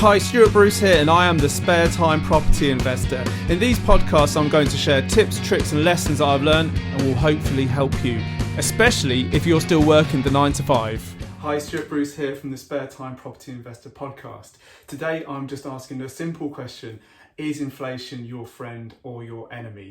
Hi, Stuart Bruce here, and I am the Spare Time Property Investor. In these podcasts, I'm going to share tips, tricks and lessons that I've learned and will hopefully help you, especially if you're still working the 9 to 5. Hi, Stuart Bruce here from the Spare Time Property Investor podcast. Today, I'm just asking a simple question. Is inflation your friend or your enemy?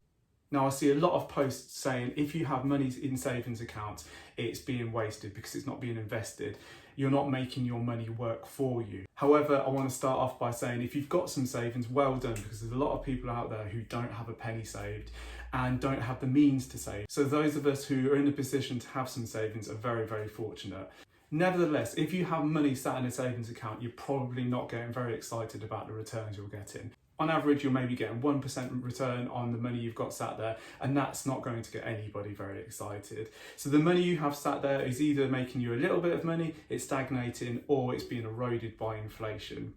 Now, I see a lot of posts saying if you have money in savings accounts, it's being wasted because it's not being invested. You're not making your money work for you. However, I want to start off by saying if you've got some savings, well done, because there's a lot of people out there who don't have a penny saved and don't have the means to save. So those of us who are in a position to have some savings are very, very fortunate. Nevertheless, if you have money sat in a savings account, you're probably not getting very excited about the returns you're getting. On average, you're maybe getting 1% return on the money you've got sat there, and that's not going to get anybody very excited. So the money you have sat there is either making you a little bit of money, it's stagnating, or it's being eroded by inflation.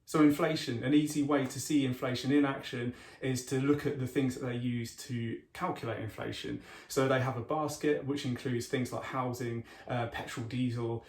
So inflation, an easy way to see inflation in action is to look at the things that they use to calculate inflation. So they have a basket which includes things like housing, petrol, diesel,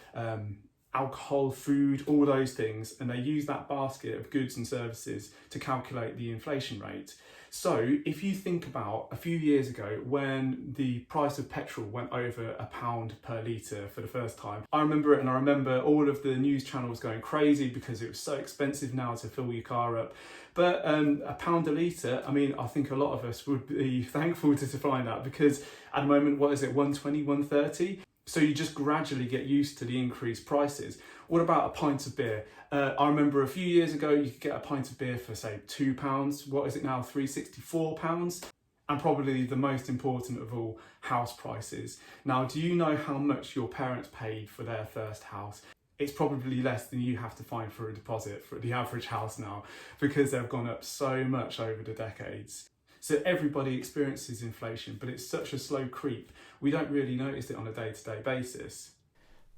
alcohol, food, all those things, and they use that basket of goods and services to calculate the inflation rate. So if you think about a few years ago when the price of petrol went over £1 per litre for the first time, I remember it, and I remember all of the news channels going crazy because it was so expensive now to fill your car up. But £1 a litre, I mean, I think a lot of us would be thankful to find that, because at the moment, what is it, 120, 130? So you just gradually get used to the increased prices. What about a pint of beer? I remember a few years ago, you could get a pint of beer for, say, £2. What is it now? £3.64? And probably the most important of all, house prices. Now, do you know how much your parents paid for their first house? It's probably less than you have to find for a deposit for the average house now, because they've gone up so much over the decades. So everybody experiences inflation, but it's such a slow creep, we don't really notice it on a day-to-day basis.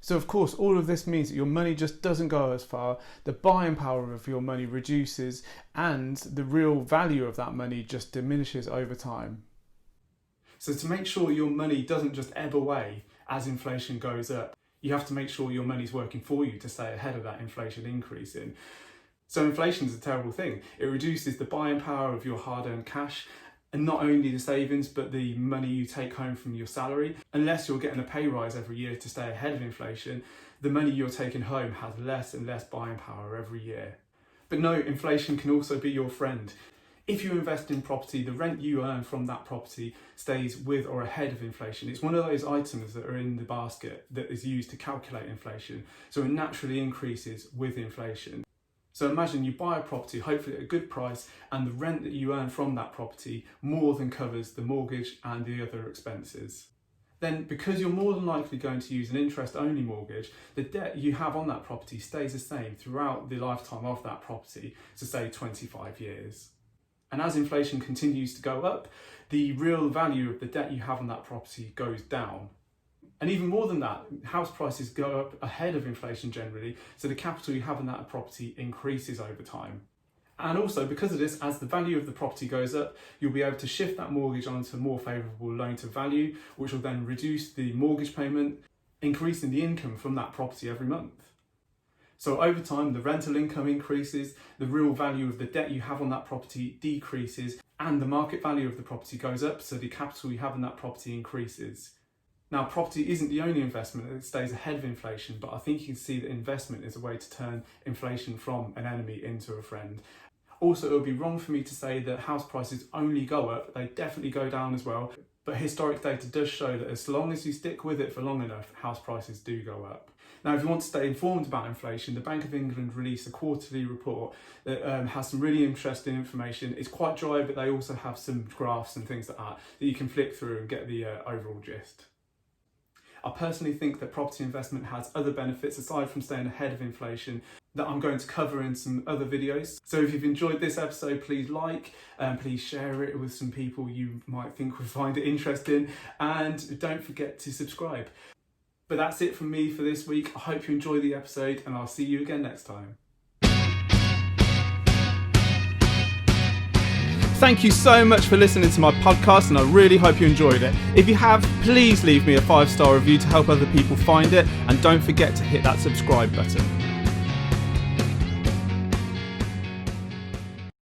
So of course, all of this means that your money just doesn't go as far, the buying power of your money reduces, and the real value of that money just diminishes over time. So to make sure your money doesn't just ebb away as inflation goes up, you have to make sure your money's working for you to stay ahead of that inflation increasing. So inflation is a terrible thing. It reduces the buying power of your hard-earned cash, and not only the savings, but the money you take home from your salary. Unless you're getting a pay rise every year to stay ahead of inflation, the money you're taking home has less and less buying power every year. But no, inflation can also be your friend. If you invest in property, the rent you earn from that property stays with or ahead of inflation. It's one of those items that are in the basket that is used to calculate inflation, so it naturally increases with inflation. So imagine you buy a property, hopefully at a good price, and the rent that you earn from that property more than covers the mortgage and the other expenses. Then, because you're more than likely going to use an interest-only mortgage, the debt you have on that property stays the same throughout the lifetime of that property, so say 25 years. And as inflation continues to go up, the real value of the debt you have on that property goes down. And even more than that, house prices go up ahead of inflation generally, so the capital you have in that property increases over time. And also, because of this, as the value of the property goes up, you'll be able to shift that mortgage onto a more favourable loan to value, which will then reduce the mortgage payment, increasing the income from that property every month. So over time, the rental income increases, the real value of the debt you have on that property decreases, and the market value of the property goes up, so the capital you have in that property increases. Now, property isn't the only investment that stays ahead of inflation, but I think you can see that investment is a way to turn inflation from an enemy into a friend. Also, it would be wrong for me to say that house prices only go up. They definitely go down as well. But historic data does show that as long as you stick with it for long enough, house prices do go up. Now, if you want to stay informed about inflation, the Bank of England released a quarterly report that has some really interesting information. It's quite dry, but they also have some graphs and things like that you can flick through and get the overall gist. I personally think that property investment has other benefits aside from staying ahead of inflation that I'm going to cover in some other videos. So if you've enjoyed this episode, please like and please share it with some people you might think would find it interesting, and don't forget to subscribe. But that's it from me for this week. I hope you enjoy the episode, and I'll see you again next time. Thank you so much for listening to my podcast, and I really hope you enjoyed it. If you have, please leave me a 5-star review to help other people find it, and don't forget to hit that subscribe button.